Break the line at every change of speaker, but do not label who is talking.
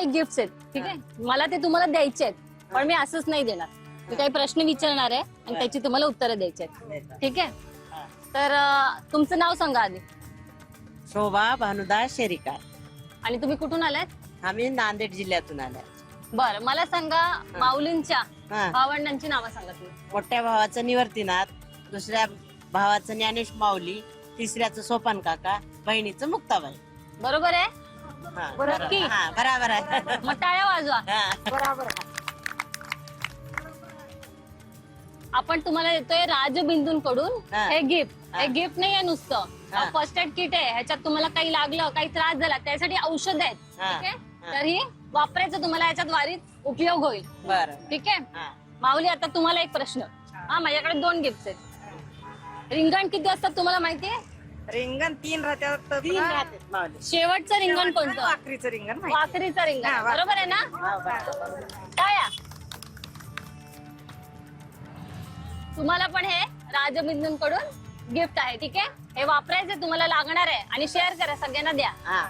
काही गिफ्ट आहेत, ठीक आहे. मला ते तुम्हाला द्यायचे आहेत, पण मी असंच नाही देणार. मी काही प्रश्न विचारणार आहे आणि त्याची तुम्हाला उत्तरं द्यायची आहेत, ठीक आहे. तर तुमचं नाव सांगा आधी.
शोभा भानुदास शेरिका.
आणि तुम्ही कुठून आलात?
आम्ही नांदेड जिल्ह्यातून आल्या.
बरं, मला सांगा माऊलींच्या
हा.
भावंडांची नावं सांगा तुम्ही.
मोठ्या भावाचं निवर्तीनाथ, दुसऱ्या भावाचं ज्ञानेश माऊली, तिसऱ्याचं सोपान काका, बहिणीचं मुक्ताबाई.
बरोबर आहे?
हा,
नक्की?
हा, बरोबर आहे.
मग टाळ्या वाजवा.
हा.
बरोबर.
आपण तुम्हाला देतोय राजबिंदूंकडून
हा.
हे गिफ्ट.
हा.
हे गिफ्ट नाही आहे नुसतं,
हा.
फर्स्ट एड किट आहे. ह्याच्यात तुम्हाला काही लागलं, काही त्रास झाला त्यासाठी औषध आहेत,
हा.
ठीक आहे.
हा.
तर ही वापरायचं तुम्हाला याच्यात वारीत उपयोग होईल,
बरं.
ठीक आहे.
हा.
माऊली, आता तुम्हाला एक प्रश्न. हा, माझ्याकडे 2 गिफ्ट आहेत. रिंगण किती असतात तुम्हाला माहितीये?
रिंगण 3 राहतात.
तीन राहतात माऊली.
शेवटचं रिंगण कोणतं?
वाकरीचं रिंगण माहिती.
वाकरीचं रिंगण,
हा, वाकरी.
बरोबर आहे ना?
हा, बरं.
टाळ्या. तुम्हाला पण हे राजबिंदूंकडून गिफ्ट आहे, ठीक आहे. हे वापरायचं तुम्हाला लागणार आहे आणि शेअर करा, सगळ्यांना द्या.
हा.